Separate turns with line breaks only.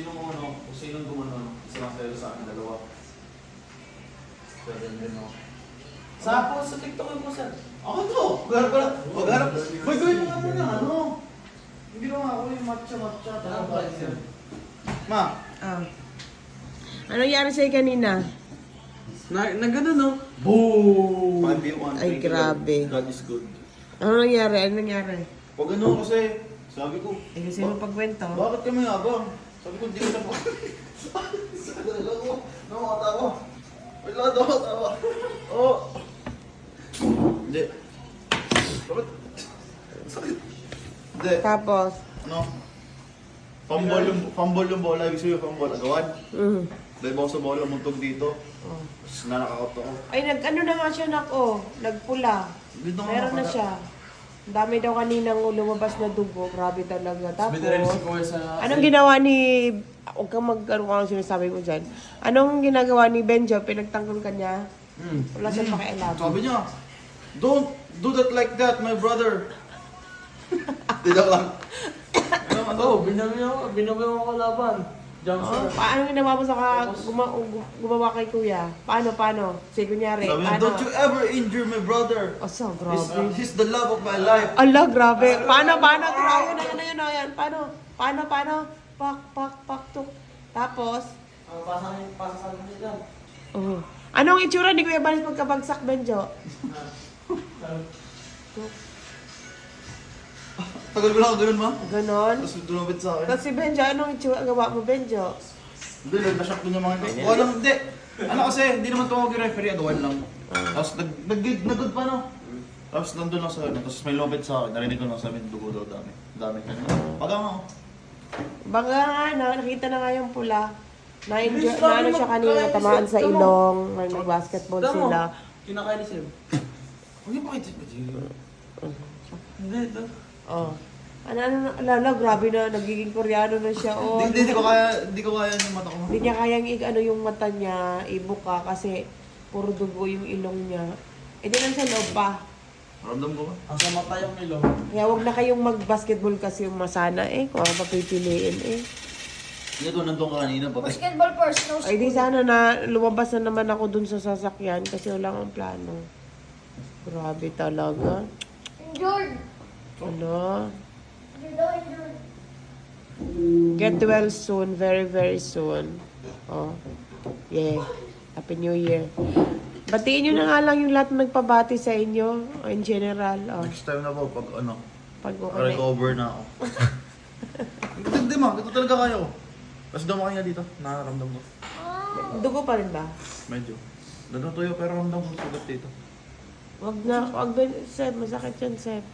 kung sino gumano, isa lang sa'yo sa akin, dalawa. Pwede din ako. Sa TikTok mo, sir. Ako to! Magharap. May gawin mo nga muna, ano? Hindi naman ako yung matcha-matcha. Ma!
Ano nangyari sa'yo kanina?
Na gano'n, no?
Boom! 5v1.
Ay, grabe.
God is good.
Ano nangyari?
Pag ano kasi, sabi ko,
Eh, kasi mo pagkwento.
bakit kami habang? Sabi ko, hindi ka na po. Sabi ko, lang ko, nakakatawa. Wala daw nakakatawa. Oo. Hindi. Bakit? Sakit. Hindi.
Tapos?
Ano? Fumble yung bola. Ibig sabihin, fumble. Agawan. Dahil ako sa bola, muntog dito. Tapos nanakakot ako.
Ay, ano na nga siya, nagpula.
Dito nga
Meron na
pala.
siya. Ang dami daw kaninang lumabas na dugo. Grabe talaga. Tapos,
Si Kuya sa...
anong ginawa ni... Huwag kang ano kung sinasabi mo dyan. Anong ginagawa ni Benjo? Pinagtanggol ka niya? Wala siyang pakialam.
Sabi niya, don't do that like that, my brother. Tidak lang.
Oo, binawi ako kalaban.
Oh, paano ginawa mo sa gumawa kay kuya? Paano? Sige, kunyari.
Sabi niya,
Paano?
don't you ever injure my brother.
Oh, so, grabe.
He's the love of my life.
Ala, grabe. Paano? Ayan. Paano? Pak, tuk. Tapos?
Pasasabi niya dyan.
Oh. Anong itsura ni Kuya Banis pagkabagsak, Benjo?
Tagal ko lang ako ganun, ma.
Ganon.
Tapos dumabit sa akin.
Tapos si Benjo, anong itsura gawa mo, Benjo?
Hindi, nag-shock ko niya mga ito. Walang, hindi. Ano kasi, hindi naman tumawag yung referee, agawan lang. Tapos nag-good pa, no? Tapos nandun lang sa ano, tapos may lumapit sa akin. Narinig ko lang sabi, dugo daw dami. Dami. Pag ako.
Baka nga, nakita na nga yung pula. Na ano siya kanina, tamaan sa ilong, nag-basketball sila.
Kinakain ni Sim.
Huwag niyo pakita.
Hindi, ito.
Oh. Lala, grabe na, nagiging Koreano na siya. Oh,
Hindi ko kaya yung mata ko.
Hindi niya kayang yung mata niya, ibuka kasi puro dugo yung ilong niya. Eh di lang sa loob pa.
Maramdam ko ba?
Ang sa mata yung ilong.
Kaya wag na kayong mag-basketball kasi yung masana kung ano papipiliin
Hindi to, nandun ka kanina. Patay.
Basketball first, no
Ay di sana na lumabas na naman ako dun sa sasakyan kasi wala akong plano. Grabe talaga.
Endured.
Ano?
Endured.
Get well soon, very very soon. Oh. Yeah. Happy New Year. Batiin nyo na nga lang yung lahat nagpabati sa inyo in general. Oh.
Next time na po, pag ano,
Pag okay.
recover na ako. Hindi ma, ito talaga kaya ko. Kasi dumaki nga dito, nakaramdam ko.
Dugo pa rin ba?
Medyo. Tuyo pero ramdam ko sugat dito.
Wag na, Seb, masakit yan, Seb.